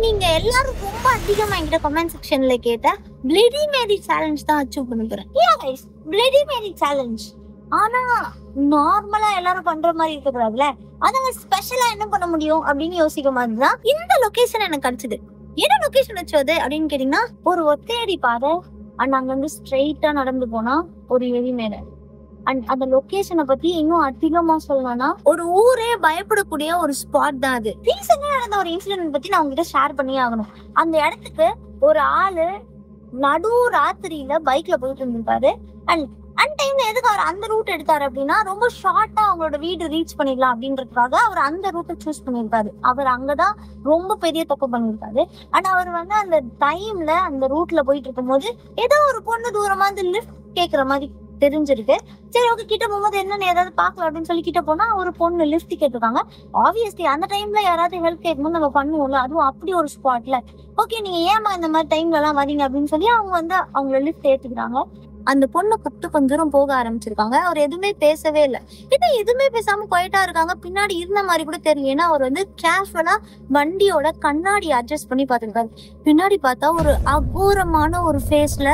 நீங்க எல்லாரும் ரொம்ப அதிகமா என்கிட்ட கமெண்ட் செக்ஷன்ல கேட்ட பிளடி மேரி சேலஞ்ச் தான் அச்சீவ் பண்ண போறேன். பிளடி மேரி சேலஞ்ச் ஆனா நார்மலா எல்லாரும் பண்ற மாதிரி இருக்க கூடாதுல, அதாங்க ஸ்பெஷலா என்ன பண்ண முடியும் அப்படின்னு யோசிக்கும் போதுதான் இந்த லொகேஷன் எனக்கு கிடைச்சது. என்ன லொகேஷன் வச்சது அப்படின்னு கேட்டீங்கன்னா, ஒரு ஒத்தையடி பாதை அண்ட் அங்க வந்து ஸ்ட்ரெயிட்டா நடந்து போனா ஒரு எரி மேல. அண்ட் அந்த லொகேஷனை பத்தி இன்னும் அதிகமா சொல்லணும்னா, ஒரு ஊரே பயப்படக்கூடிய ஒரு ஸ்பாட் தான் அது. ரீசெண்டா நடந்த ஒரு இன்சிடென்ட் பத்தி நான் உங்ககிட்ட ஷேர் பண்ணியே ஆகணும். அந்த இடத்துக்கு ஒரு ஆளு நடு ராத்திரியில பைக்ல போயிட்டு இருந்திருப்பாரு. அண்ட் டைம்ல எதுக்கு அவர் அந்த ரூட் எடுத்தாரு அப்படின்னா, ரொம்ப ஷார்ட்டா அவங்களோட வீடு ரீச் பண்ணிடலாம் அப்படின்றதுக்காக அவர் அந்த ரூட்டை சூஸ் பண்ணியிருக்காரு. அவர் அங்கதான் ரொம்ப பெரிய தப்பு பண்ணியிருக்காரு. ஆனா அவர் வந்து அந்த டைம்ல அந்த ரூட்ல போயிட்டு இருக்கும் போது ஏதோ ஒரு பொண்ணு தூரமா வந்து லிஃப்ட் கேக்குற மாதிரி தெரிஞ்சிருக்கு. சரி, ஓகே, கிட்ட போகும்போது என்னன்னு ஏதாவது பாக்கலாம் அப்படின்னு சொல்லி கிட்ட போனா ஒரு பொண்ணு லிஃப்ட் கேட்டிருக்காங்க. ஆப்வியஸ்லி அந்த டைம்ல யாராவது ஹெல்ப் கேட்கும்போது நம்ம பண்ணுவோம்ல, அதுவும் அப்படி ஒரு ஸ்பாட்ல. ஓகே, நீங்க ஏமா இந்த மாதிரி டைம்ல எல்லாம் வரீங்க அப்படின்னு சொல்லி அவங்க வந்து அவங்கள லிஃப்ட் ஏத்துக்கிறாங்க. அந்த பொண்ணை கூப்பிட்டு கொஞ்ச தூரம் போக ஆரம்பிச்சிருக்காங்க. அவர் எதுவுமே பேசவே இல்லை. ஏன்னா எதுவுமே பேசாம குவைட்டா இருக்காங்க. பின்னாடி இருந்த மாதிரி கூட தெரியல. ஏன்னா அவர் வந்து கேஷுவலா வண்டியோட கண்ணாடி அட்ஜஸ்ட் பண்ணி பார்த்துருக்காரு. பின்னாடி பார்த்தா ஒரு அகோரமான ஒரு ஃபேஸ்ல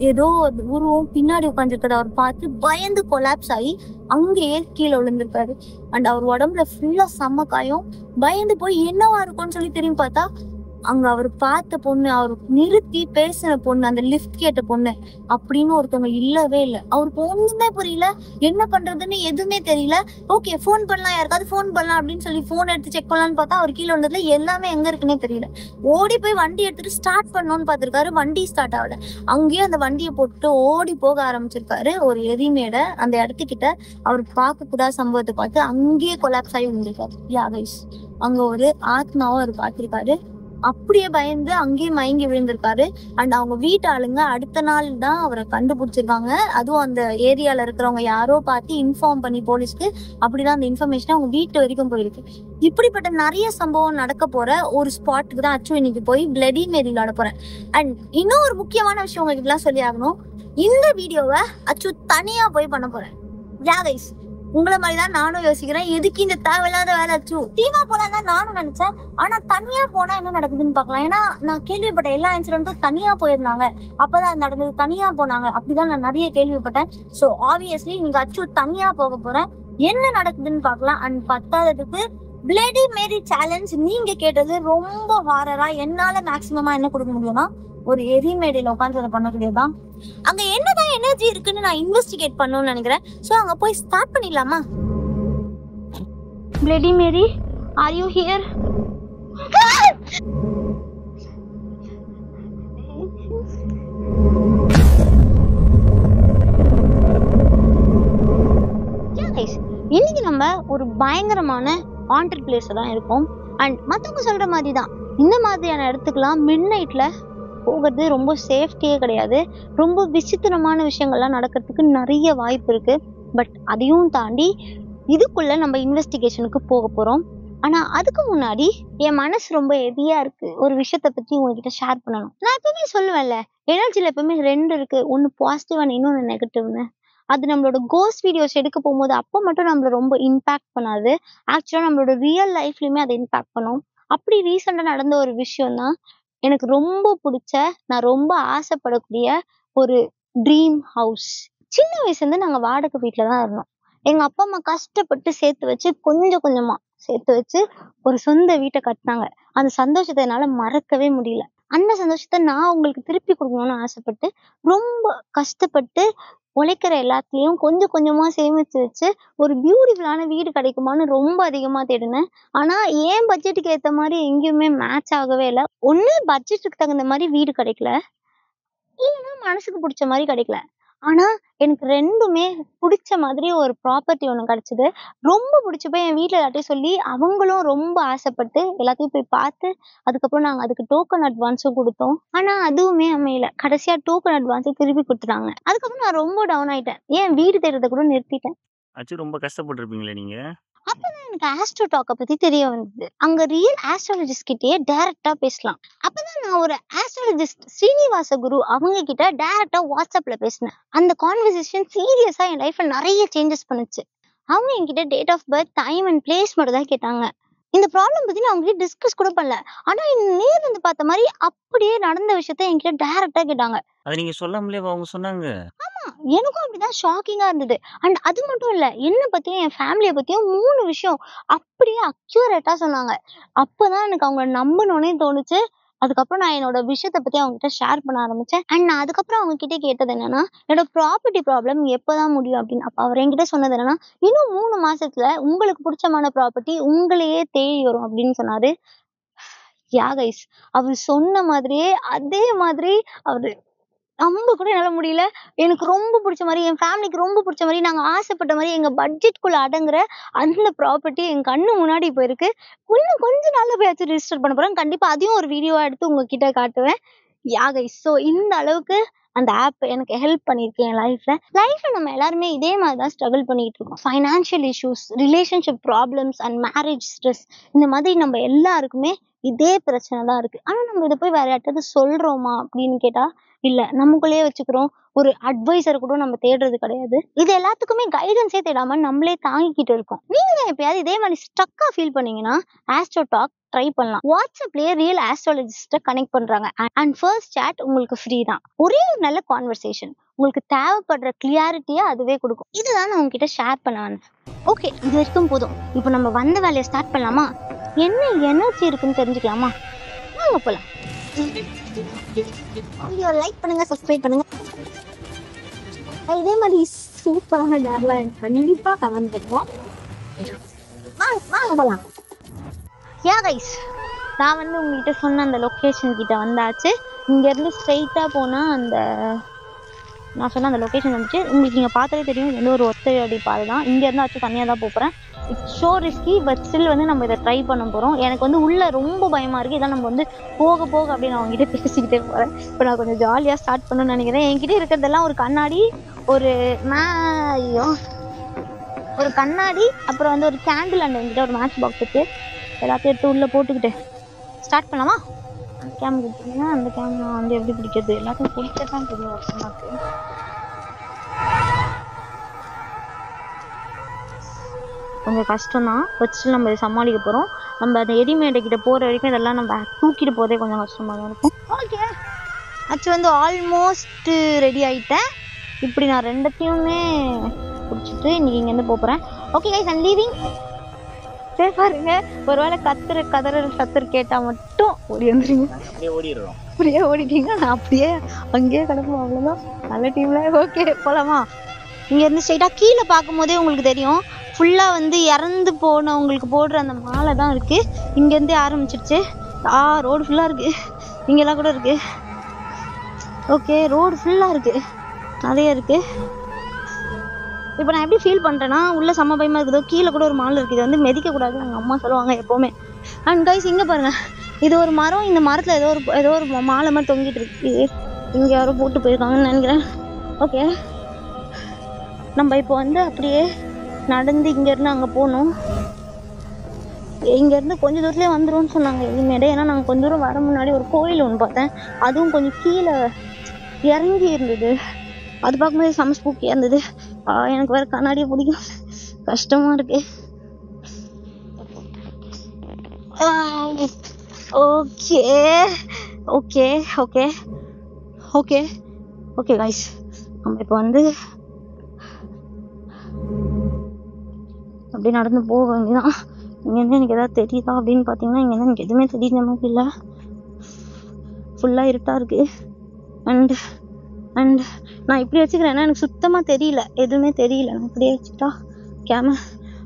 ஏதோ உருவம் பின்னாடி உட்காந்துருக்கத அவர் பார்த்து பயந்து கொலாப்ஸ் ஆகி அங்கேயே கீழே விழுந்திருக்காரு. அண்ட் அவர் உடம்புல ஃபுல்லா செம்ம காயம். பயந்து போய் என்னவா இருக்கும்னு சொல்லி திரும்பி பார்த்தா அங்க அவர் பார்த்த பொண்ணு, அவர் நிறுத்தி பேசின பொண்ணு, அந்த லிஃப்ட் கேட்ட பொண்ணு அப்படின்னு ஒருத்தவங்க இல்லவே இல்லை. அவருக்கு ஒண்ணுமே புரியல, என்ன பண்றதுன்னு எதுவுமே தெரியல. ஓகே, போன் பண்ணலாம், யாருக்காவது போன் பண்ணலாம் அப்படின்னு சொல்லி போன் எடுத்து செக் பண்ணலான்னு பார்த்தா அவர் கீழே வந்ததுல எல்லாமே எங்க இருக்குன்னே தெரியல. ஓடி போய் வண்டி எடுத்துட்டு ஸ்டார்ட் பண்ணோன்னு பார்த்திருக்காரு. வண்டி ஸ்டார்ட் ஆகல. அங்கேயே அந்த வண்டியை போட்டு ஓடி போக ஆரம்பிச்சிருக்காரு. ஒரு எரிமேட அந்த இடத்துக்கிட்ட அவர் பார்க்க கூடாத சம்பவத்தை பார்த்து அங்கேயே கொலாப்ஸ் ஆகி விழுந்திருக்காரு. யாகைஸ், அங்க ஒரு ஆத்மாவும் அவர் பார்த்திருக்காரு. அப்படியே பயந்து அங்கேயே மயங்கி விழுந்திருக்காரு. அண்ட் அவங்க வீட்டு ஆளுங்க அடுத்த நாள் தான் அவரை கண்டுபிடிச்சிருக்காங்க. அதுவும் அந்த ஏரியால இருக்கிறவங்க யாரோ பார்த்து இன்ஃபார்ம் பண்ணி போலீஸ்க்கு, அப்படிதான் அந்த இன்ஃபர்மேஷன் அவங்க வீட்டு வரைக்கும் போயிருக்கு. இப்படிப்பட்ட நிறைய சம்பவம் நடக்க போற ஒரு ஸ்பாட்டுக்கு தான் அச்சு இன்னைக்கு போய் பிளடி மேரி விளையாட போறேன். அண்ட் இன்னும் ஒரு முக்கியமான விஷயம் உங்களுக்கு எல்லாம் சொல்லி ஆகணும். இந்த வீடியோவை அச்சு தனியா போய் பண்ண போறேன். யாகைஸ், உங்களை மாதிரிதான் நானும் யோசிக்கிறேன், எதுக்கு இந்த தேவையில்லாத வேலை அச்சு. டீமா போலாம் தான் நானும் நினைச்சேன். ஆனா தனியா போனா என்ன நடக்குதுன்னு பாக்கலாம். ஏன்னா நான் கேள்விப்பட்ட எல்லா இன்சிடென்ட்டும் தனியா போயிருந்தாங்க, அப்பதான் நடந்தது, தனியா போனாங்க அப்படிதான் நான் நிறைய கேள்விப்பட்டேன். சோ ஆப்வியஸ்லி நீங்க அச்சு தனியா போக போறேன், என்ன நடக்குதுன்னு பாக்கலாம். அண்ட் பத்தாததுக்கு பிளடி மேரி சேலஞ்ச் நீங்க கேட்டது ரொம்ப ஹாரரா. என்னால மேக்சிமமா என்ன கொடுக்க முடியும்னா ஒரு எரிமேடையில உட்காந்து அதை பண்ணக்கூடியதான். அங்க என்னதான் எனர்ஜி இருக்குன்னு நான் இன்வெஸ்டிகேட் பண்ணணும்னு நினைக்கிறேன். சோ அங்க போய் ஸ்டார்ட் பண்ணிடலாமா? Bloody Mary, are you here? இன்னைக்கு நம்ம ஒரு பயங்கரமான ஹாண்டட் பிளேஸ்ல தான் இருக்கோம். அண்ட் மத்தவங்க சொல்ற மாதிரி தான் இந்த மாதிரியான இடத்துக்குலாம் மிட் நைட்ல போகிறது ரொம்ப சேஃப்டியே கிடையாது. ரொம்ப விசித்திரமான விஷயங்கள்லாம் நடக்கிறதுக்கு நிறைய வாய்ப்பு இருக்கு. பட் அதையும் தாண்டி இதுக்குள்ள நம்ம இன்வெஸ்டிகேஷனுக்கு போக போறோம். ஆனா அதுக்கு முன்னாடி என் மனசு ரொம்ப ஹெவியா இருக்கு. ஒரு விஷயத்த பத்தி உங்ககிட்ட ஷேர் பண்ணணும். நான் எப்பவுமே சொல்லுவேன்ல, எனர்ஜில எப்பவுமே ரெண்டு இருக்கு, ஒன்னு பாசிட்டிவ் அண்ட் இன்னொன்னு நெகட்டிவ்னு. அது நம்மளோட கோஸ்ட் வீடியோஸ் எடுக்க போகும்போது அப்போ மட்டும் நம்மள ரொம்ப இம்பாக்ட் பண்ணாது, ஆக்சுவலா நம்மளோட ரியல் லைஃப்லயுமே அதை இம்பாக்ட் பண்ணும். அப்படி ரீசெண்டா நடந்த ஒரு விஷயம் தான் எனக்கு ரொம்ப பிடிச்ச, நான் ரொம்ப ஆசைப்படக்கூடிய ஒரு ட்ரீம் ஹவுஸ். சின்ன வயசுல இருந்து நாங்க வாடகை வீட்டுல தான் இருந்தோம். எங்க அப்பா அம்மா கஷ்டப்பட்டு சேர்த்து வச்சு கொஞ்சம் கொஞ்சமா சேர்த்து வச்சு ஒரு சொந்த வீட்டை கட்டினாங்க. அந்த சந்தோஷத்தை என்னால மறக்கவே முடியல. அந்த சந்தோஷத்தை நான் உங்களுக்கு திருப்பி கொடுக்கணும்னு ஆசைப்பட்டு ரொம்ப கஷ்டப்பட்டு உழைக்கிற எல்லாத்தையும் கொஞ்சம் கொஞ்சமா சேமிச்சு வச்சு ஒரு பியூட்டிஃபுல்லான வீடு கிடைக்குமான்னு ரொம்ப அதிகமா தேடினேன். ஆனா ஏன் பட்ஜெட்டுக்கு ஏத்த மாதிரி எங்கேயுமே மேட்ச் ஆகவே இல்லை. ஒண்ணு பட்ஜெட்டுக்கு தகுந்த மாதிரி வீடு கிடைக்கல, இல்லைன்னா மனசுக்கு பிடிச்ச மாதிரி கிடைக்கல. ஆனா எனக்கு ரெண்டுமே பிடிச்ச மாதிரி ஒரு ப்ராப்பர்ட்டி ஒண்ணு கிடைச்சது. ரொம்ப பிடிச்சி போய் என் வீட்டுல எல்லாத்தையும் சொல்லி அவங்களும் ரொம்ப ஆசைப்பட்டு எல்லாத்தையும் போய் பார்த்து அதுக்கப்புறம் நாங்க அதுக்கு டோக்கன் அட்வான்ஸும் கொடுத்தோம். ஆனா அதுவுமே அமையல. கடைசியா டோக்கன் அட்வான்ஸை திருப்பி கொடுத்துட்டாங்க. அதுக்கப்புறம் நான் ரொம்ப டவுன் ஆயிட்டேன். ஏன் வீடு தேடுறதை கூட நிறுத்திட்டேன். அச்சு ரொம்ப கஷ்டப்பட்டிருப்பீங்களே நீங்க. அப்பதான் எனக்கு ஆஸ்ட்ரோ டாக்கை பத்தி தெரிய வந்தது. அங்க ரியல் ஆஸ்ட்ராலஜிஸ்ட் கிட்டயே டைரக்டா பேசலாம். அப்பதான் நான் ஒரு ஆஸ்ட்ராலஜிஸ்ட் ஸ்ரீனிவாச குரு அவங்க கிட்ட டைரக்டா வாட்ஸ்அப்ல பேசினேன். அந்த கான்வர்சேஷன் சீரியஸா என் லைஃப்ல நிறைய சேஞ்சஸ் பண்ணுச்சு. அவங்க என்கிட்ட date of birth, time and place மட்டும் தான் கேட்டாங்க. இந்த ப்ராப்ளம் பத்தி நான் அவங்ககிட்ட டிஸ்கஸ் கூட பண்ணல. ஆனா நேர்ல இருந்து பார்த்த மாதிரி அப்படியே நடந்த விஷயத்த என்கிட்ட டைரக்டா கேட்டாங்க. அத நீங்க சொல்லாமலேவா அவங்க சொன்னாங்க? எனக்கும் அப்படிதான் ஷாக்கிங்கா இருந்தது. அண்ட் அது மட்டும் இல்ல. என்ன பத்தியும் என் ஃபேமிலிய பத்தியும் 3 விஷயம் அப்படியே அக்யூரேட்டா சொன்னாங்க. அப்பதான் எனக்கு அவங்கள நம்பணும்னே தோணுச்சு. அதுக்கப்புறம் நான் என்னோட விஷயத்த பத்தி அவங்ககிட்ட ஷேர் பண்ண ஆரம்பிச்சேன். அண்ட் நான் அதுக்கப்புறம் அவங்க கிட்ட கேட்டது என்னன்னா, என்னோட ப்ராப்பர்ட்டி ப்ராப்ளம் எப்பதான் முடியும் அப்படின்னு. அப்ப அவர் என்கிட்ட சொன்னது என்னன்னா, இன்னும் 3 மாசத்துல உங்களுக்கு புடிச்சமான ப்ராப்பர்ட்டி உங்களையே தேடி வரும் அப்படின்னு சொன்னாரு. யா கைஸ், அவர் சொன்ன மாதிரியே அதே மாதிரி அவரு நம்ப கூட என்னால முடியல. எனக்கு ரொம்ப புடிச்ச மாரி, என் ஃபேமிலிக்கு ரொம்ப புடிச்ச மாரி, நாங்க ஆசைப்பட்ட மாரி எங்க பட்ஜெட்குள்ள அடங்குற அந்த ப்ராப்பர்ட்டி என் கண்ணு முன்னாடி இப்ப இருக்கு. இன்னும் கொஞ்ச நாள்ல போயாச்சும் ரிஜிஸ்டர் பண்ண போறேன். கண்டிப்பா அதையும் ஒரு வீடியோவா எடுத்து உங்ககிட்ட காட்டுவேன். யா கைஸ், ஸோ இந்த அளவுக்கு அந்த ஆப் எனக்கு ஹெல்ப் பண்ணியிருக்கு என் லைஃப்ல. லைஃப்ல நம்ம எல்லாருமே இதே மாதிரி தான் ஸ்ட்ரகிள் பண்ணிட்டு இருக்கோம். Financial issues, relationship problems and marriage stress, இந்த மாதிரி நம்ம எல்லாருக்குமே இதே பிரச்சனை தான் இருக்கு. ஆனா நம்ம இதை போய் வேற யார்கிட்டயாவது சொல்றோமா அப்படின்னு கேட்டா இல்ல. நமக்குள்ளேயே வச்சுக்கிறோம். ஒரு அட்வைசர் கூட நம்ம தேடுறது கிடையாது. இது எல்லாத்துக்குமே கைடன்ஸே தேடாம நம்மளே தாங்கிக்கிட்டு இருக்கோம். நீங்க எப்பயாவது இதே மாதிரி ஸ்டக்கா ஃபீல் பண்ணீங்கன்னா ஆஸ்ட்ரோ டாக் ட்ரை பண்ணலாம். வாட்ஸ்அப்லயே ரியல் ஆஸ்ட்ராலஜிஸ்ட கனெக்ட் பண்றாங்க. அண்ட் ஃபர்ஸ்ட் சாட் உங்களுக்கு ஃப்ரீ தான். ஒரே ஒரு நல்ல கான்வர்சேஷன் உங்களுக்கு தேவைப்படுற கிளியாரிட்டியா அதுவே கொடுக்கும். இதுதான் நான் உங்ககிட்ட ஷேர் பண்ண வந்தேன். ஓகே, இது வரைக்கும் போதும். இப்போ நம்ம வந்த வேலையை ஸ்டார்ட் பண்ணலாமா? என்ன எனர்ஜி இருக்குன்னு தெரிஞ்சுக்கலாமா? வாங்க போலாம். வீடியோ லைக் பண்ணுங்க, சப்ஸ்கிரைப் பண்ணுங்க. இதே மாதிரி சூப்பரான டேர்லாம் கண்டிப்பா கமெண்ட் பண்ணுவோம். வாங்க போலாம். யா கைஸ், நான் வந்து உங்ககிட்ட சொன்ன அந்த லொக்கேஷன் கிட்ட வந்தாச்சு. இங்கேருந்து ஸ்ட்ரெயிட்டாக போனால் அந்த நான் சொன்ன அந்த லொக்கேஷன் வந்துச்சு. உங்களுக்கு நீங்கள் பார்த்தாலே தெரியும், இது வந்து ஒரு ஒத்தையடி பாதை தான். இங்கேருந்து ஆச்சு தனியாக தான் போகிறேன். It's show risky, but still வந்து நம்ம இதை ட்ரை பண்ண போகிறோம். எனக்கு வந்து உள்ளே ரொம்ப பயமாக இருக்குது. இதெல்லாம் நம்ம வந்து போக போக அப்படின்னு நான் அவங்ககிட்ட பேசிக்கிட்டே போகிறேன். இப்போ நான் கொஞ்சம் ஜாலியாக ஸ்டார்ட் பண்ணணும்னு நினைக்கிறேன். என்கிட்ட இருக்கிறதெல்லாம் ஒரு கண்ணாடி, ஒரு ஒரு கண்ணாடி, அப்புறம் வந்து ஒரு கேண்டில், அண்ட் என்கிட்ட ஒரு மேட்ச் பாக்ஸ் இருக்குது. எல்லாத்தையும் எடுத்து உள்ளே போட்டுக்கிட்டு ஸ்டார்ட் பண்ணலாமா? அந்த கேமரா கொடுத்தீங்கன்னா அந்த கேமரா வந்து எப்படி பிடிக்கிறது, எல்லாத்தையும் பிடிச்சதான் தெரியும் வருஷமாக்கு. கொஞ்சம் கஷ்டம்தான், ஃபஸ்ட்டு நம்ம இதை சமாளிக்க போகிறோம். நம்ம அந்த எடிமேடை கிட்ட போகிற வரைக்கும் இதெல்லாம் நம்ம தூக்கிட்டு போகிறதே கொஞ்சம் கஷ்டமாக தான் இருக்கும். ஓகே, ஆக்சுவலி வந்து ஆல்மோஸ்ட் ரெடி ஆகிட்டேன். இப்படி நான் ரெண்டத்தையுமே பிடிச்சிட்டு இன்றைக்கி இங்கேருந்து போகிறேன். Okay guys, I'm leaving. சேஃபா இருங்க. ஒருவேளை கதற சத்தர் கேட்டா மட்டும் ஓடி வந்துருங்க. அப்படியே ஓடிட்டீங்க, நான் அப்படியே அங்கேயே கிடப்போம். அவ்வளோதான். நல்ல டீம்ல. ஓகே போலாமா? இங்க இருந்து ஸ்ட்ரைட்டா கீழே பார்க்கும் போதே உங்களுக்கு தெரியும், ஃபுல்லா வந்து இறந்து போனவங்களுக்கு போடுற அந்த மாலை தான் இருக்கு. இங்க இருந்தே ஆரம்பிச்சிருச்சு. ரோடு ஃபுல்லா இருக்கு. இங்கெல்லாம் கூட இருக்கு. ஓகே, ரோடு ஃபுல்லா இருக்கு, நிறைய இருக்கு. இப்போ நான் எப்படி ஃபீல் பண்ணுறேன்னா, உள்ள செம்ம பயமாக இருக்குதோ. கீழே கூட ஒரு மாலை இருக்குது, இது வந்து மெதிக்கக்கூடாது எங்கள் அம்மா சொல்லுவாங்க எப்போவுமே. அண்ட் கைஸ், இங்கே பாருங்கள், இது ஒரு மரம். இந்த மரத்தில் ஏதோ ஒரு மாலை மாதிரி தொங்கிட்டு இருக்கு. இங்கே யாரோ போட்டு போயிருக்காங்கன்னு நினைக்கிறேன். ஓகே, நம்ம இப்போ வந்து அப்படியே நடந்து இங்கேருந்து அங்கே போகணும். இங்கேருந்து கொஞ்சம் தூரத்துலேயே வந்துடும்னு சொன்னாங்க இனிமேடு. ஏன்னா நாங்கள் கொஞ்சம் தூரம் வர முன்னாடி ஒரு கோயில் ஒன்று பார்த்தேன். அதுவும் கொஞ்சம் கீழே இறங்கி இருந்தது. அது பார்க்கும்போது செம்ம ஸ்பூக்கியாக இருந்தது. எனக்கு வேறு கண்ணாடியை பிடிக்கும், கஷ்டமாக இருக்கு. Okay okay okay okay okay guys, நம்ம இப்போ வந்து அப்படியே நடந்து போக வேண்டியதான். இங்கேருந்து எனக்கு எதாவது தெரியுதா அப்படின்னு பார்த்தீங்கன்னா, இங்கேருந்து எனக்கு எதுவுமே தெரியுற மாதிரி இல்லை. ஃபுல்லாக இருட்டாக இருக்குது. அண்ட் நான் இப்படி வச்சுக்கிறேன்னா எனக்கு சுத்தமாக தெரியல, எதுவுமே தெரியல. நான் இப்படியே வச்சுக்கிட்டா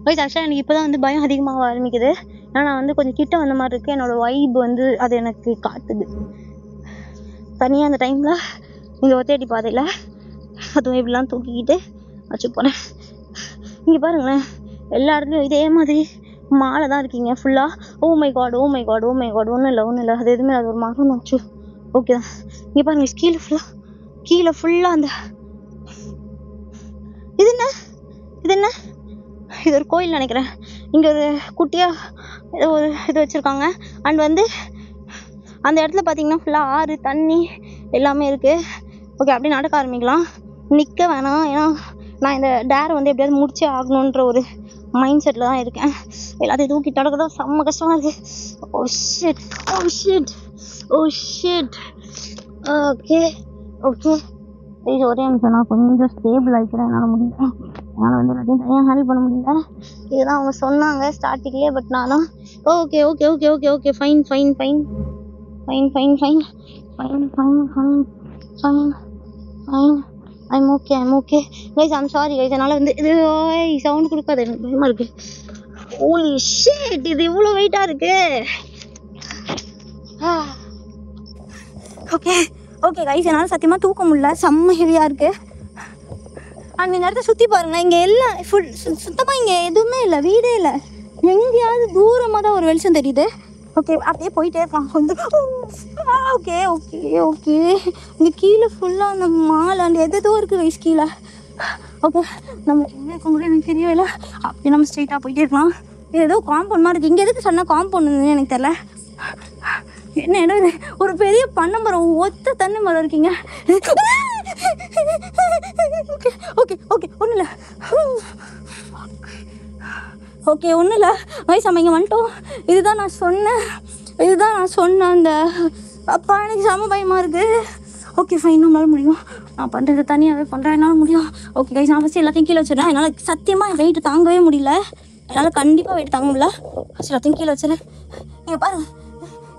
கைஸ், ஆக்சுவலாக எனக்கு இப்போ தான் வந்து பயம் அதிகமாக ஆரம்பிக்குது. ஏன்னா நான் வந்து கொஞ்சம் கிட்ட வந்த மாதிரி இருக்குது. என்னோடய வைப் வந்து அது எனக்கு காட்டுது. தனியாக அந்த டைமில் இந்த ஒத்தையடி பாதையில் அதுவும் இப்படிலாம் தூக்கிக்கிட்டு வச்சு போகிறேன். இங்கே பாருங்களேன், எல்லா இடத்துலையும் இதே மாதிரி மாலை தான் இருக்கீங்க ஃபுல்லாக. Oh my God, oh my God, oh my God. ஒன்றும் இல்லை, அது எதுவுமே அது ஒரு மரம் ஆச்சு. ஓகே தான். இங்கே பாருங்கள், கீழே ஃபுல்லாக அந்த இது என்ன இது ஒரு கோயில் நினைக்கிறேன். இங்கே ஒரு குட்டியாக ஒரு இது வச்சுருக்காங்க. அண்ட் வந்து அந்த இடத்துல பார்த்தீங்கன்னா ஃபுல்லாக ஆறு, தண்ணி எல்லாமே இருக்குது. ஓகே, அப்படியே நடக்க ஆரம்பிக்கலாம். நிற்க வேணாம், ஏன்னா நான் இந்த டேரை வந்து எப்படியாவது முடிச்சே ஆகணுன்ற ஒரு மைண்ட் செட்டில் தான் இருக்கேன். எல்லாத்தையும் தூக்கி தொடக்க செம்ம கஷ்டமாக இருக்குது. Oh shit, oh shit, oh shit. Okay okay, இது ஒரே நிமிஷம். நான் கொஞ்சம் ஸ்டேபிள் ஆகிக்கிறேன். என்னால் முடியல, என்னால் வந்து எல்லாத்தையும் தனியாக ஹேண்டில் பண்ண முடியல. இதுதான் அவங்க சொன்னாங்க ஸ்டார்டிங்லேயே. பட் நானும் okay okay okay okay okay fine fine fine fine fine fine fine fine fine fine fine I'm okay I'm okay guys. I'm sorry guys. என்னால் வந்து இது சவுண்ட் கொடுக்காது, எனக்கு பயமாக இருக்குது. ஹோலி ஷிட், இது இவ்வளோ வெயிட்டாக இருக்கு. ஓகே ஓகே கைஸ், என்னால் சத்தியமாக தூக்க முடியல, செம்ம ஹெவியாக இருக்குது. அண்ட் இந்த இடத்த சுற்றி பாருங்கள், இங்கே எல்லாம் ஃபுல் சுத்தமாக இங்கே எதுவுமே இல்லை, வீடே இல்லை. எங்கேயாவது தூரமாக தான் ஒரு வெளிச்சம் தெரியுது. ஓகே, அப்படியே போயிட்டே இருக்கலாம் வந்து. ஓகே ஓகே ஓகே, இங்கே கீழே ஃபுல்லாக அந்த மால் அண்ட் எதோ இருக்குது கைஸ் கீழே. ஓகே, நம்ம எங்கே இருக்க கூட எனக்கு தெரியவே இல்லை. அப்படியே நம்ம ஸ்ட்ரெயிட்டாக போயிட்டே இருக்கலாம். இது ஏதோ காம்பவுண்ட் மாதிரி இருக்குது. இங்கே எதுக்கு சொன்னால் காம்பவுண்ட் எனக்கு தெரில. என்ன இடம் இது? ஒரு பெரிய பண்ணை மரம், ஒத்த தென்னை மரம் இருக்கீங்க. ஓகே ஓகே ஒன்றும் இல்லை, ஓகே ஒன்றும் இல்லை வயசு. நம்ம இங்கே வந்துட்டோம். இதுதான் நான் சொன்னேன் அந்த அப்பா. எனக்கு செம பயமாக இருக்குது. ஓகே ஃபைன், நம்மளால் முடியும். நான் பண்ணுறது தனியாகவே பண்ணுறேன், என்னால் முடியும். ஓகே கைஸ், நான் ஃபஸ்ட்டு எல்லாத்தையும் கீழே வச்சிடறேன். என்னால் சத்தியமாக என் வெயிட் தாங்கவே முடியல. என்னால் கண்டிப்பாக வெயிட் தாங்க முடியல. ஃபஸ்ட் எல்லாத்தையும் கீழே வச்சிடறேன். நீங்கள் பாருங்கள்,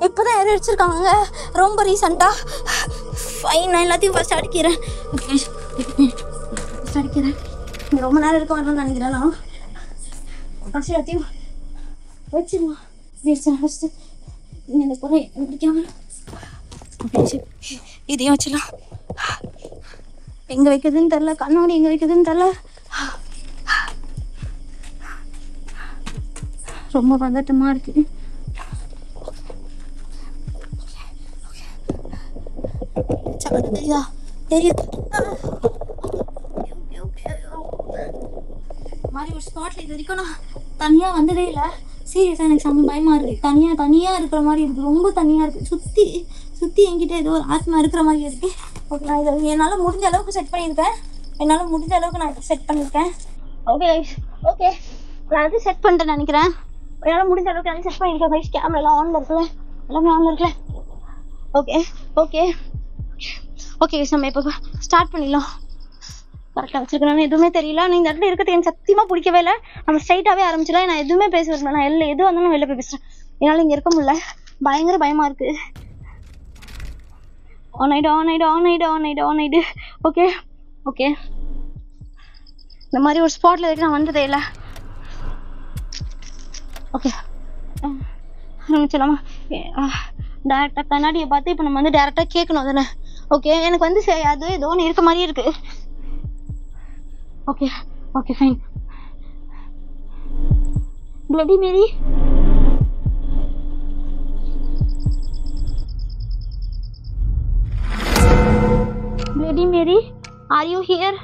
இப்போ தான் யாரும் அடிச்சிருக்காங்க ரொம்ப ரீசெண்டாக. ஃபைன், நான் எல்லாத்தையும் ஃபஸ்ட் அடிக்கிறேன். ஓகே ஃபஸ்ட் அடிக்கிறேன். இங்கே ரொம்ப நேரம் இருக்க வரணும்னு நினைக்கிறேன். நான் ஃபஸ்ட் எல்லாத்தையும் வச்சிடலாம். வச்சிடறேன் ஃபஸ்ட்டு. இங்கே இந்த குறை பிடிக்காம இதையும் வச்சிடலாம். எங்கே வைக்கிறதுன்னு தெரில, கண்ணாடி எங்கே வைக்கிறதுன்னு தெரில. ரொம்ப பதட்டமாக இருக்குது. தெரியுது மாதிரி ஒரு ஸ்பாட்ல இது வரைக்கும் நான் தனியாக வந்ததே இல்லை. சீரியஸாக எனக்கு செம்ம பயமாக இருக்குது. தனியாக இருக்கிற மாதிரி இருக்குது, ரொம்ப தனியாக இருக்குது. சுற்றி என்கிட்ட ஏதோ ஒரு ஆத்மா இருக்கிற மாதிரி இருக்குது. ஓகே, நான் இதை என்னால் முடிஞ்ச அளவுக்கு செட் பண்ணியிருக்கேன். நான் செட் பண்ணியிருக்கேன். ஓகே ஓகே, நான் வந்து செட் பண்ணிட்டேன் நினைக்கிறேன். என்னால் முடிஞ்ச அளவுக்கு நான் செட் பண்ணியிருக்கேன் கைஸ். கேமராலாம் ஆனில் இருக்குல்ல, எல்லாமே ஆனில் இருக்குல்ல. ஓகே ஓகே ஓகே கைஸ், நம்ம இப்போ ஸ்டார்ட் பண்ணிடலாம். கரெக்டாக வச்சுருக்கேன், எதுவுமே தெரியல. நான் இந்த இடத்துல இருக்கிறது எனக்கு சத்தியமாக பிடிக்கவே இல்லை. நம்ம ஸ்ட்ரைட்டாகவே ஆரம்பிச்சிடலாம். நான் எதுவுமே பேச விரும்பல. நான் எது வந்தாலும் வெளில போய் பேசுகிறேன். என்னால் இங்கே இருக்க முடியல, பயங்கர பயமாக இருக்குது. ஆன் ஆயிடு. ஓகே ஓகே, இந்த மாதிரி ஒரு ஸ்பாட்டில் வரைக்கும் நான் வந்ததே இல்லை. ஓகே ஆரம்பிச்சிடலாமா? டேரெக்டாக கண்ணாடியை பார்த்து இப்போ நம்ம வந்து டேரெக்டாக கேட்கணும் தானே. ஓகே, எனக்கு வந்து அது ஏதோ ஒன்று இருக்க மாதிரியே இருக்குது. Okay okay fine. Bloody Mary, Bloody Mary, are you here?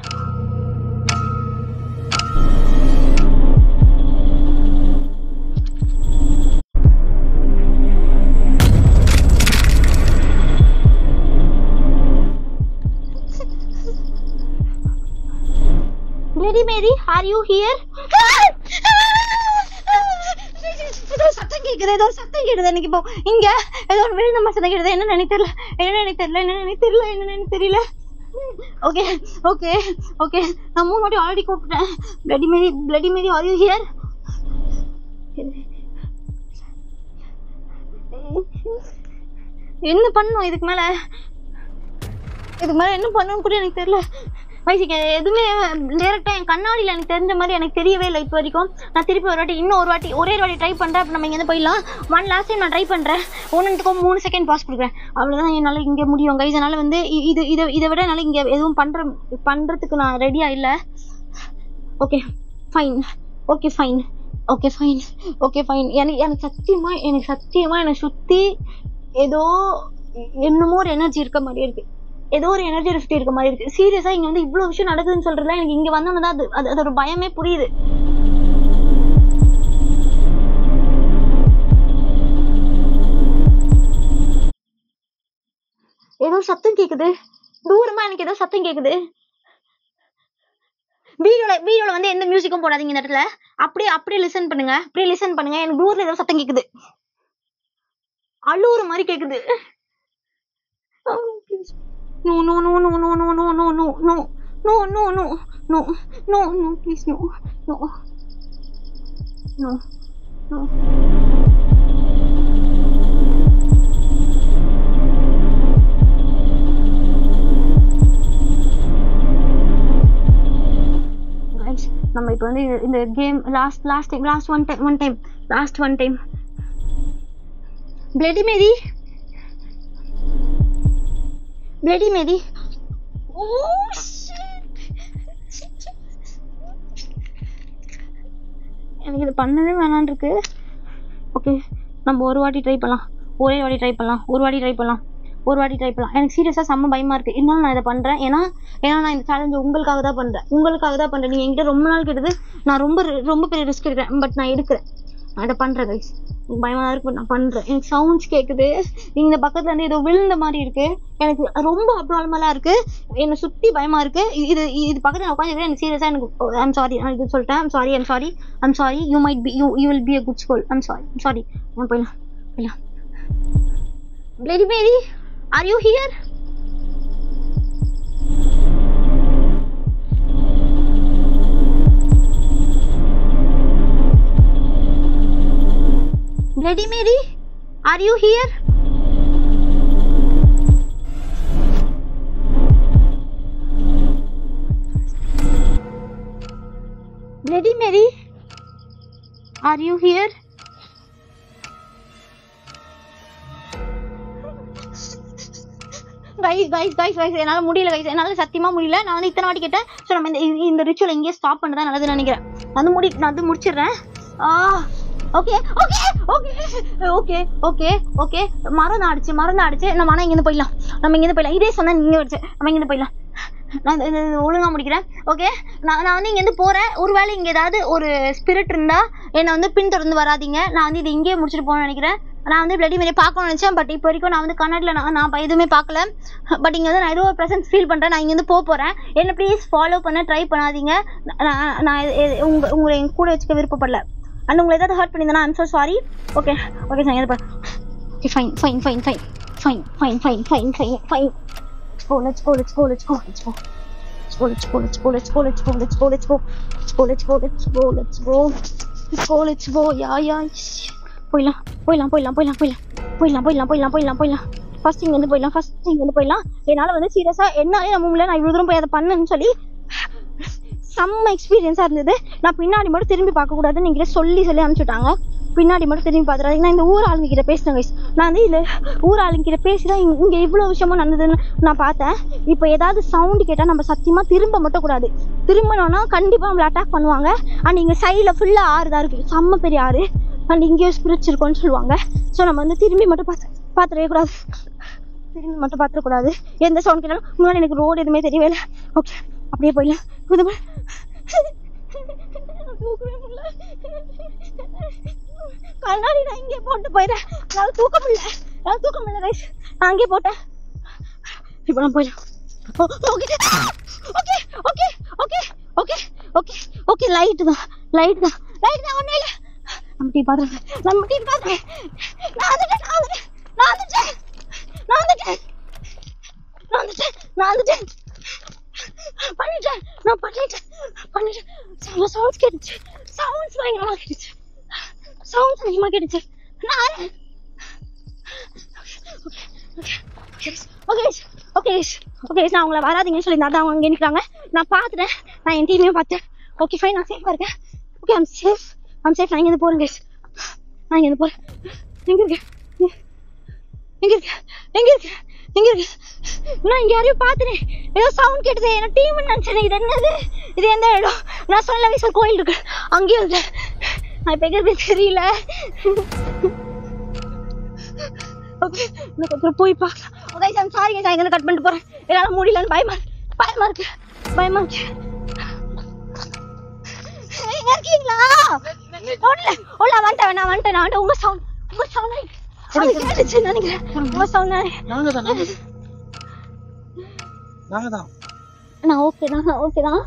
Bloody Mary, are you here? ஏதோ சத்தம் கேக்குது எனக்கு இப்போ. இங்க ஏதோ ஒரு வீடு நம்ம சத்தம் கேக்குது. என்னன்னு தெரியல. ஓகே ஓகே ஓகே, நான் 3 வாட்டி ஆல்ரெடி கூப்பிட்டேன். Bloody Mary, are you here? என்ன பண்ணணும் இதுக்கு மேல என்ன பண்ணணும் கூட எனக்கு தெரியல. வயசுக்கு எதுவுமே டேரெக்டாக என் கண்ணாடியில் எனக்கு தெரிஞ்ச மாதிரி எனக்கு தெரியவே இல்லை இப்போ வரைக்கும். நான் திருப்பி ஒரு வாட்டி ஒரே வாட்டி ட்ரை பண்ணுறேன். அப்போ நம்ம இங்கேருந்து போயிடலாம். ஒன் லாஸ்ட் டைம் நான் ட்ரை பண்ணுறேன். ஒன்றுத்துக்கும் 3 செகண்ட் பாஸ் கொடுக்குறேன். அவ்வளோதான் என்னால் இங்கே முடியும் கைஸ். அதனால் வந்து இதை விட என்னால் இங்கே எதுவும் பண்ணுறதுக்கு நான் ரெடியாக இல்லை. ஓகே ஃபைன் எனக்கு சத்தியமாக என்னை சுற்றி ஏதோ என்னமோ ஒரு எனர்ஜி இருக்க மாதிரி இருக்குது. ஏதோ ஒரு எனர்ஜி சுற்றி இருக்க மாதிரி இருக்குது. சீரியஸாக இங்கே வந்து இவ்வளோ விஷயம் நடக்குதுன்னு சொல்கிறதுல எனக்கு இங்கே வந்தோன்னு தான் அது ஒரு பயமே புரியுது. ஏதோ சத்தம் கேட்குது தூரமாக. எனக்கு ஏதோ சத்தம் கேட்குது. வீடியோல வந்து எந்த மியூசிக்கும் போடாதீங்க இந்த இடத்துல. அப்படியே லிசன் பண்ணுங்க. எனக்கு தூரத்துல ஏதோ சத்தம் கேக்குது, அழுவுற மாதிரி கேக்குது. No no no no no no no no no no no no no no no no please no no no no. Guys, நம்ம இப்போ வந்து இந்த game last one time Bloody Mary oh shit எனக்கு இது பண்ணவே வேணான்னு இருக்கு. ஓகே, நம்ம ஒரு வாட்டி ட்ரை பண்ணலாம். எனக்கு சீரியஸா செம்ம பயமா இருக்கு. இருந்தாலும் நான் இதை பண்றேன். ஏன்னா நான் இந்த சேலஞ்சை உங்களுக்காக தான் பண்றேன். நீங்க என்கிட்ட ரொம்ப நாள் கேட்டது. நான் ரொம்ப பெரிய ரிஸ்க் எடுக்கிறேன். பட் நான் எடுக்கிறேன். நான் இதை பண்றேன் கைஸ். பயமா இருக்கு, நான் பண்றேன். எனக்கு சவுண்ட்ஸ் கேக்குது. இந்த பக்கத்துல இருந்து ஏதோ விழுந்த மாதிரி இருக்கு. எனக்கு ரொம்ப அப்நார்மலா இருக்கு. என்னை சுத்தி பயமா இருக்கு. இது பக்கத்துல உட்காந்து எனக்கு சீரியஸா எனக்கு ஐம் சாரி. நான் இது சொல்லிட்டேன். I'm sorry. You will be a good soul. I'm sorry. நான் போயிடலாம். Bloody Mary, are you here? Bloody Mary, are you here? Bloody Mary, are you here? guys என்னால முடியல guys. என்னால சத்தியமா முடியல. நான் வந்து இத்தனை வாட்டி கேட்டேன். சோ நம்ம இந்த ரிச்சுவல் இங்கே ஸ்டாப் பண்ணதா நல்லதுன்னு நினைக்கிறேன். நான் வந்து முடிச்சிடுறேன். ஓகே மறந்தாடுச்சு. நம்ம ஆனா இங்கிருந்து போயிடலாம். இதே சொன்னா நீங்க வச்சு நம்ம இங்கிருந்து போயிடலாம். நான் ஒழுங்கா முடிக்கிறேன். ஓகே, நான் வந்து இங்க இருந்து போறேன். ஒருவேளை இங்க ஏதாவது ஒரு ஸ்பிரிட் இருந்தா என்னை வந்து பின்தொடர்ந்து வராதீங்க. நான் வந்து இது இங்கேயே முடிச்சுட்டு போகணும்னு நினைக்கிறேன். நான் வந்து Bloody Mary பார்க்கணும்னு நினைச்சேன். பட் இப்போ வரைக்கும் நான் வந்து கண்ணாடியில் நான் எதுவுமே பார்க்கல. பட் இங்கே வந்து நான் ஏதோ ஒரு ப்ரெசன்ஸ் ஃபீல் பண்ணுறேன். நான் இங்கேருந்து போகிறேன். என்ன ப்ளீஸ் ஃபாலோ பண்ண ட்ரை பண்ணாதீங்க. நான் உங்களை என் கூட வச்சுக்க விருப்பப்படல. அண்ட் உங்களை ஏதாவது ஹர்ட் பண்ணியிருந்தேன்னா I'm so sorry. Okay sir, எது okay fine. Let's go. Yeah. போயிடலாம். ஃபர்ஸ்ட் இங்க வந்து போயிடலாம். என்னால வந்து சீரியஸா என்னாலே நம்ம முன்னாடி நான் இவ்வளவு தூரம் போய் அதை பண்ணேன்னு சொல்லி செம்ம எக்ஸ்பீரியன்ஸா இருந்தது. நான் பின்னாடி மட்டும் திரும்பி பார்க்க கூடாதுன்னு என்கிட்ட சொல்லி அனுப்பிச்சுட்டாங்க. பின்னாடி மட்டும் திரும்பி பார்த்துறாங்க. நான் இந்த ஊர் ஆளுங்க கிட்ட பேசினேன் கைஸ். நான் வந்து இந்த ஊர் ஆளுங்க கிட்ட பேசிதான் இங்க இவ்வளவு விஷயமும் நடந்ததுன்னு நான் பார்த்தேன். இப்போ ஏதாவது சவுண்டு கேட்டா நம்ம சத்தியமா திரும்ப மட்டும் கூடாது. திரும்பினோம்னா கண்டிப்பா நம்மள அட்டாக் பண்ணுவாங்க. அண்ட் இங்க சைட்ல ஃபுல்லா ஆறு தான் இருக்கு, செம்ம பெரிய ஆறு. அண்ட் இங்கேயும் ஸ்பிரிட்ஸ் இருக்கும்னு சொல்லுவாங்க. ஸோ நம்ம வந்து திரும்பி மட்டும் பார்த்துடவே கூடாது. எந்த சவுண்ட் கேட்டாலும் முன்னாடி எனக்கு ரோடு எதுவுமே தெரியவே இல்லை. ஓகே, அப்படியே போயிடலாம். கண்ணாடி நான் இங்கே போட்டு போயிடுறேன். நான் தூக்க முடியல கைஸ். நான் அங்கே போட்டேன். இப்போ நான் போயிடலாம். ஓகே லைட் தான் ஒன்றும் இல்லை. நம்ம டீ பாத்துறேன். நான் பண்ணிட்டேன். சவுண்ட்ஸ் கேட்டுச்சு. சவுண்ட்ஸ் பயங்கரமா கேட்டுச்சு. நான் உங்களை வராதீங்கன்னு சொல்லி தான் அவங்க இங்கே நிற்கிறாங்க. நான் பார்த்துட்டேன். நான் என் டீமையும் பார்த்தேன். ஓகே ஃபைன், நான் சேஃபாக இருக்கேன். Okay I'm safe. நான் இங்கே போறேன் கைஸ். எங்க இருக்கு? நான் இங்க யாரையும் பார்த்தேன். ஏதோ சவுண்ட் கேட்டது. என்ன டீம் நினைச்சேன். இது என்னது? இது எந்த இடம்? நான் சொன்ன வீசல் கோயில் இருக்கு, அங்கேயும் இல்லை. நான் இப்ப எங்க தெரியல. ஓகே, நான் கொஞ்சம் போய் பார்க்கலாம். ஓகே சார், சாரிங்க சார், இங்க கட் பண்ணிட்டு போறேன். என்னால முடியலன்னு பயமா இருக்கு. எங்க இருக்கீங்களா? நான் வந்துட்டேன். உங்க சவுண்ட் கேட்டுச்சு நினைக்கிறேன். உங்க சவுண்ட் நான் ஓகே தான்.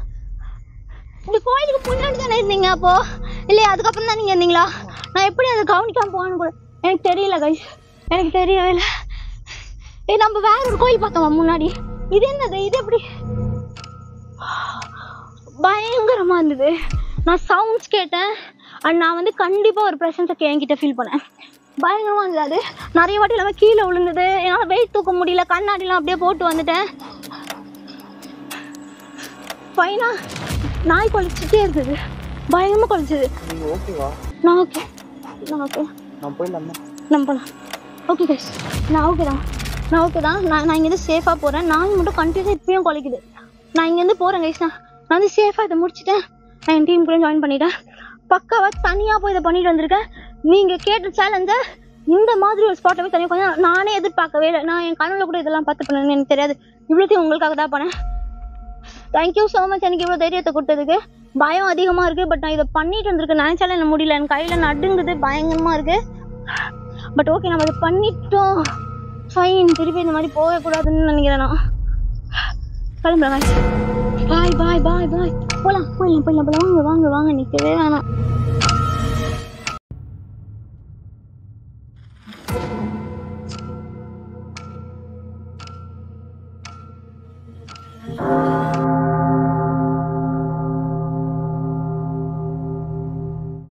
இந்த கோயிலுக்கு முன்னாடி தானே இருந்தீங்க அப்போ? இல்லையா அதுக்கப்புறம் தான் நீங்க இருந்தீங்களா? நான் எப்படி அதை கவனிக்காம போகணும் கூட எனக்கு தெரியல கைஸ், எனக்கு தெரியவே இல்லை. நம்ம வேற ஒரு கோயில் பார்த்தோம் முன்னாடி. இது என்னது? இது எப்படி பயங்கரமா இருந்தது. நான் சவுண்ட்ஸ் கேட்டேன் அண்ட் நான் வந்து கண்டிப்பா ஒரு ப்ரெசன்ஸை என்கிட்ட ஃபீல் பண்ணேன். பயங்கரமா இருந்தது. அது நிறைய வாட்டி இல்லாமல் கீழே விழுந்தது. என்னால் வெயிட் தூக்க முடியல. கண்ணாடிலாம் அப்படியே போட்டு வந்துட்டேன். ஃபைனா நாய் குலைச்சிட்டே இருந்தது, பயங்கரமா குலைச்சது. நான் ஓகே, நான் ஓகே, நம்ம போகலாம். ஓகே கைஸ், நான் ஓகே தான், நான் ஓகே தான். நான் இங்கேருந்து சேஃபாக போகிறேன். நாய் மட்டும் கண்டினியூஸாக இப்பயும் குலைக்குது. நான் இங்கேருந்து போகிறேன் கைஸ். நான் வந்து சேஃபாக இதை முடிச்சுட்டேன். நான் என் டீம் கூட ஜாயின் பண்ணிட்டேன். பக்காவாக தனியாக போய் இதை பண்ணிட்டு வந்திருக்கேன். நீங்கள் கேட்ட சேலஞ்சை இந்த மாதிரி ஒரு ஸ்பாட்டை போய் தனியாக கொஞ்சம் நானே எதிர்பார்க்கவே இல்லை. நான் என் கனவுல கூட இதெல்லாம் பார்த்து பண்ணேன்னு எனக்கு தெரியாது. இவ்வளோத்தையும் உங்களுக்காக தான் பண்ணேன். தேங்க்யூ ஸோ மச் எனக்கு இவ்வளோ தைரியத்தை கொடுத்ததுக்கு. பயம் அதிகமாக இருக்குது, பட் நான் இதை பண்ணிட்டு வந்திருக்கேன். நினச்சாலும் என்ன முடியல, என் கையில் நடுங்குது, பயங்கரமாக இருக்குது. பட் ஓகே, நம்ம இதை பண்ணிட்டோம். ஃபைன், திருப்பி இந்த மாதிரி போகக்கூடாதுன்னு நினைக்கிறேன். நான் கிளம்புறேன். பாய் பாய் பாய் பாய். போகலாம் போயிடலாம் போயிடலாம் போகலாம். வாங்க வாங்க வாங்க, நிற்கவே வேணாம்.